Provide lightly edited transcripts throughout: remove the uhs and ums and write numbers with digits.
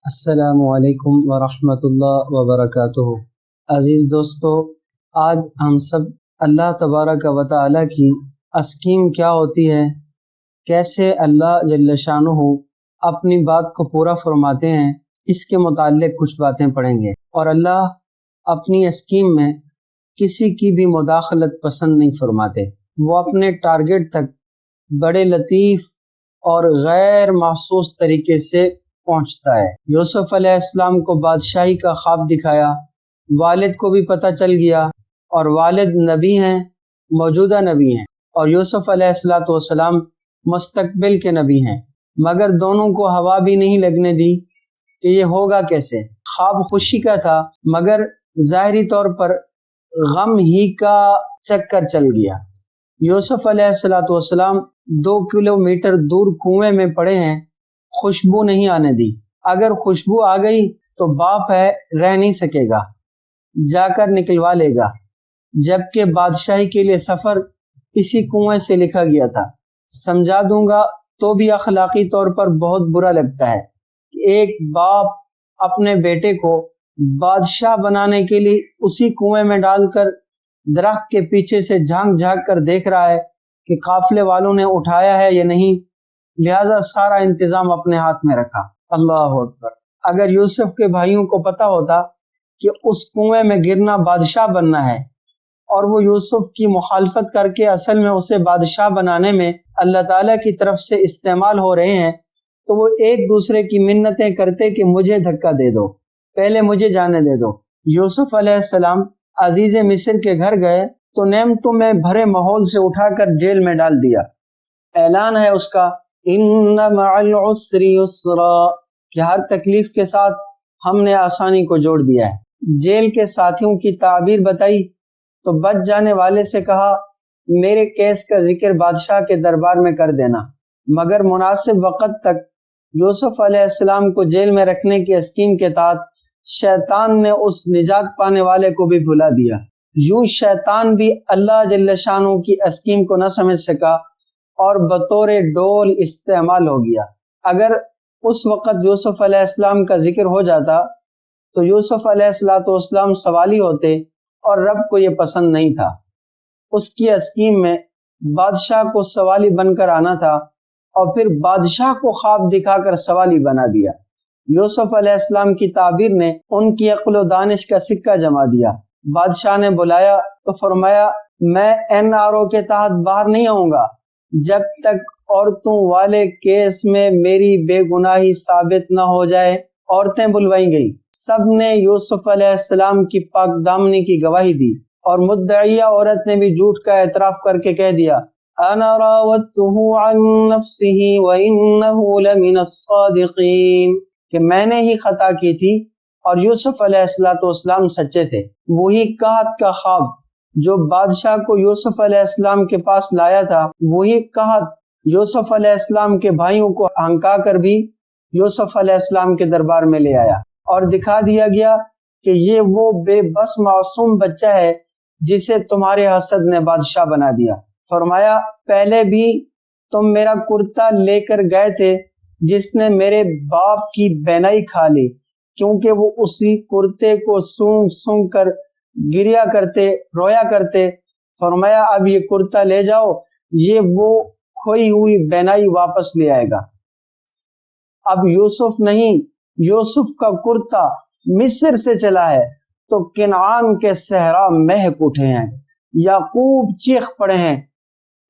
السلام علیکم ورحمۃ اللہ وبرکاتہ۔ عزیز دوستو، آج ہم سب اللہ تبارک و تعالی کی اسکیم کیا ہوتی ہے، کیسے اللہ جل شانہ اپنی بات کو پورا فرماتے ہیں، اس کے متعلق کچھ باتیں پڑھیں گے۔ اور اللہ اپنی اسکیم میں کسی کی بھی مداخلت پسند نہیں فرماتے، وہ اپنے ٹارگٹ تک بڑے لطیف اور غیر محسوس طریقے سے پہنچتا ہے۔ یوسف علیہ السلام کو بادشاہی کا خواب دکھایا، والد کو بھی پتہ چل گیا، اور والد نبی ہیں، موجودہ نبی ہیں، اور یوسف علیہ السلام مستقبل کے نبی ہیں، مگر دونوں کو ہوا بھی نہیں لگنے دی کہ یہ ہوگا کیسے۔ خواب خوشی کا تھا، مگر ظاہری طور پر غم ہی کا چکر چل گیا۔ یوسف علیہ السلام 2 کلومیٹر دور کنویں میں پڑے ہیں، خوشبو نہیں آنے دی۔ اگر خوشبو آ گئی تو باپ ہے، رہ نہیں سکے گا، جا کر نکلوا لے گا، جبکہ بادشاہی کے لیے سفر اسی کنویں سے لکھا گیا تھا۔ سمجھا دوں گا تو بھی اخلاقی طور پر بہت برا لگتا ہے کہ ایک باپ اپنے بیٹے کو بادشاہ بنانے کے لیے اسی کنویں میں ڈال کر درخت کے پیچھے سے جھانک جھانک کر دیکھ رہا ہے کہ قافلے والوں نے اٹھایا ہے یا نہیں، لہذا سارا انتظام اپنے ہاتھ میں رکھا۔ اللہ اکبر! اگر یوسف کے بھائیوں کو پتا ہوتا کہ اس کنویں میں گرنا بادشاہ بننا ہے، اور وہ یوسف کی مخالفت کر کے اصل میں اسے بادشاہ بنانے میں اللہ تعالیٰ کی طرف سے استعمال ہو رہے ہیں، تو وہ ایک دوسرے کی منتیں کرتے کہ مجھے دھکا دے دو، پہلے مجھے جانے دے دو۔ یوسف علیہ السلام عزیز مصر کے گھر گئے تو نعمتوں میں بھرے ماحول سے اٹھا کر جیل میں ڈال دیا۔ اعلان ہے اس کا، ان مع العسر یسرا، کہ ہر تکلیف کے ساتھ ہم نے آسانی کو جوڑ دیا ہے۔ جیل کے ساتھیوں کی تعبیر بتائی تو بچ جانے والے سے کہا، میرے کیس کا ذکر بادشاہ کے دربار میں کر دینا، مگر مناسب وقت تک یوسف علیہ السلام کو جیل میں رکھنے کی اسکیم کے تحت شیطان نے اس نجات پانے والے کو بھی بھلا دیا۔ یوں شیطان بھی اللہ جل شانہ کی اسکیم کو نہ سمجھ سکا اور بطور ڈول استعمال ہو گیا۔ اگر اس وقت یوسف علیہ السلام کا ذکر ہو جاتا تو یوسف علیہ السلام سوالی ہوتے، اور رب کو یہ پسند نہیں تھا۔ اس کی اسکیم میں بادشاہ کو سوالی بن کر آنا تھا، اور پھر بادشاہ کو خواب دکھا کر سوالی بنا دیا۔ یوسف علیہ السلام کی تعبیر نے ان کی عقل و دانش کا سکہ جما دیا۔ بادشاہ نے بلایا تو فرمایا، میں NRO کے تحت باہر نہیں آؤں گا جب تک عورتوں والے کیس میں میری بے گناہی ثابت نہ ہو جائے۔ عورتیں بلوائی گئیں، سب نے یوسف علیہ السلام کی پاک دامنی کی گواہی دی، اور مدعیہ عورت نے بھی جھوٹ کا اعتراف کر کے کہہ دیا، انا راودته عن نفسه وانه لمن الصادقین، کہ میں نے ہی خطا کی تھی اور یوسف علیہ السلام سچے تھے۔ وہی قحط کا خواب جو بادشاہ کو یوسف علیہ السلام کے پاس لایا تھا، وہی قحط یوسف علیہ السلام کے بھائیوں کو ہنکا کر بھی یوسف علیہ السلام کے دربار میں لے آیا، اور دکھا دیا گیا کہ یہ وہ بے بس معصوم بچہ ہے جسے تمہارے حسد نے بادشاہ بنا دیا۔ فرمایا، پہلے بھی تم میرا کرتا لے کر گئے تھے جس نے میرے باپ کی بینائی کھا لی، کیونکہ وہ اسی کرتے کو سونگ سونگ کر گریا کرتے، رویا کرتے۔ فرمایا، اب یہ کرتا لے جاؤ، یہ وہ کھوئی ہوئی بینائی واپس لے آئے گا۔ اب یوسف نہیں، یوسف کا کرتا مصر سے چلا ہے تو کنعان کے صحرا مہک اٹھے ہیں، یعقوب چیخ پڑے ہیں،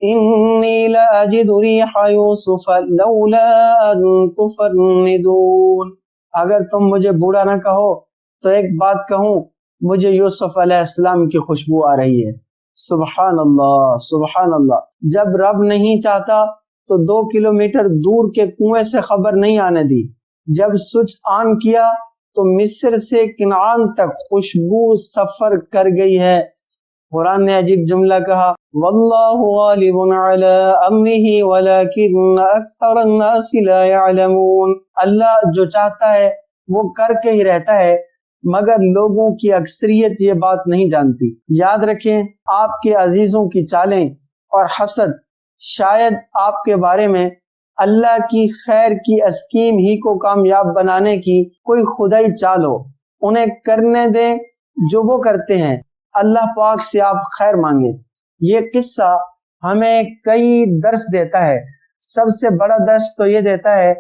انی لاجد ریح یوسف لولا ان تفندون۔ اگر تم مجھے بوڑھا نہ کہو تو ایک بات کہوں، مجھے یوسف علیہ السلام کی خوشبو آ رہی ہے۔ سبحان اللہ، سبحان اللہ! جب رب نہیں چاہتا تو 2 کلومیٹر دور کے کنویں سے خبر نہیں آنے دی، جب سوئچ آن کیا تو مصر سے کنعان تک خوشبو سفر کر گئی ہے۔ قرآن نے عجیب جملہ کہا، واللہ غالب علی امرہ ولکن اکثر الناس لا یعلمون۔ اللہ جو چاہتا ہے وہ کر کے ہی رہتا ہے، مگر لوگوں کی اکثریت یہ بات نہیں جانتی۔ یاد رکھیں، آپ کے عزیزوں کی چالیں اور حسد شاید آپ کے بارے میں اللہ کی خیر کی اسکیم ہی کو کامیاب بنانے کی کوئی خدائی چال ہو، انہیں کرنے دیں جو وہ کرتے ہیں، اللہ پاک سے آپ خیر مانگیں۔ یہ قصہ ہمیں کئی درس دیتا ہے۔ سب سے بڑا درس تو یہ دیتا ہے،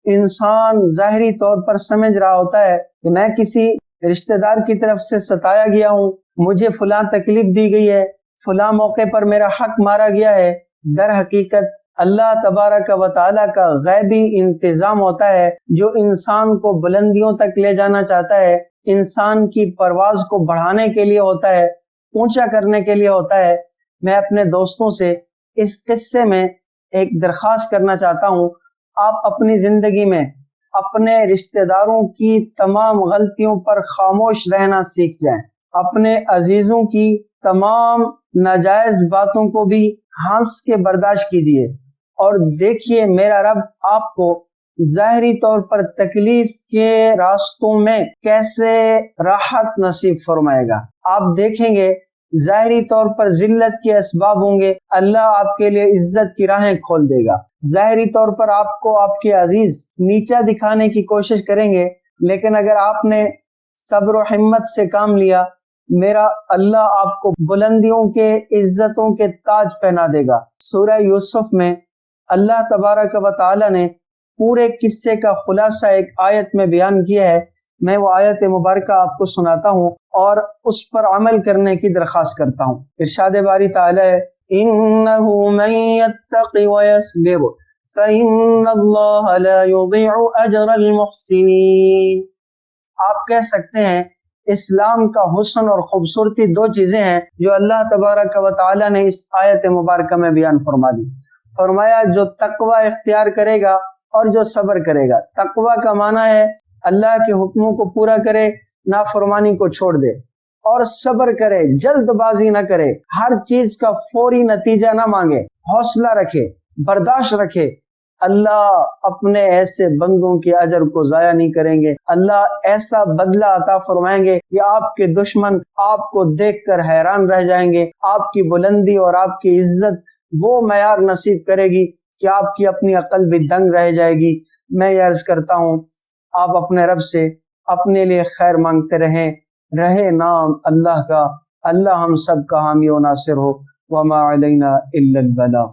انسان ظاہری طور پر سمجھ رہا ہوتا ہے کہ میں کسی رشتہ دار کی طرف سے ستایا گیا ہوں، مجھے فلاں تکلیف دی گئی ہے، فلاں موقع پر میرا حق مارا گیا ہے۔ در حقیقت اللہ تبارک و تعالیٰ کا غیبی انتظام ہوتا ہے جو انسان کو بلندیوں تک لے جانا چاہتا ہے، انسان کی پرواز کو بڑھانے کے لیے ہوتا ہے، اونچا کرنے کے لیے ہوتا ہے۔ میں اپنے دوستوں سے اس قصے میں ایک درخواست کرنا چاہتا ہوں، آپ اپنی زندگی میں اپنے رشتہ داروں کی تمام غلطیوں پر خاموش رہنا سیکھ جائیں، اپنے عزیزوں کی تمام ناجائز باتوں کو بھی ہنس کے برداشت کیجیے، اور دیکھیے میرا رب آپ کو ظاہری طور پر تکلیف کے راستوں میں کیسے راحت نصیب فرمائے گا۔ آپ دیکھیں گے ظاہری طور پر ذلت کے اسباب ہوں گے، اللہ آپ کے لیے عزت کی راہیں کھول دے گا۔ ظاہری طور پر آپ کو آپ کے عزیز نیچا دکھانے کی کوشش کریں گے، لیکن اگر آپ نے صبر و ہمت سے کام لیا، میرا اللہ آپ کو بلندیوں کے عزتوں کے تاج پہنا دے گا۔ سورہ یوسف میں اللہ تبارک و تعالی نے پورے قصے کا خلاصہ ایک آیت میں بیان کیا ہے۔ میں وہ آیت مبارکہ آپ کو سناتا ہوں اور اس پر عمل کرنے کی درخواست کرتا ہوں۔ ارشاد باری تعالی ہے، إِنَّهُ مَن يَتَّقِ وَيَصْبِرْ فَإِنَّ اللَّهَ لَا يُضِيعُ أَجْرَ الْمُحْسِنِينَ۔ آپ کہہ سکتے ہیں اسلام کا حسن اور خوبصورتی دو چیزیں ہیں جو اللہ تبارک و تعالی نے اس آیت مبارکہ میں بیان فرما دی۔ فرمایا جو تقوی اختیار کرے گا اور جو صبر کرے گا۔ تقوی کا معنی ہے اللہ کے حکموں کو پورا کرے، نافرمانی کو چھوڑ دے، اور صبر کرے، جلد بازی نہ کرے، ہر چیز کا فوری نتیجہ نہ مانگے، حوصلہ رکھے، برداشت رکھے۔ اللہ اپنے ایسے بندوں کے اجر کو ضائع نہیں کریں گے، اللہ ایسا بدلہ عطا فرمائیں گے کہ آپ کے دشمن آپ کو دیکھ کر حیران رہ جائیں گے۔ آپ کی بلندی اور آپ کی عزت وہ معیار نصیب کرے گی کہ آپ کی اپنی عقل بھی دنگ رہ جائے گی۔ میں یہ عرض کرتا ہوں، آپ اپنے رب سے اپنے لیے خیر مانگتے رہیں، رہے نام اللہ کا، اللہ ہم سب کا حامی و ناصر ہو۔ وما علینا الا البلاغ۔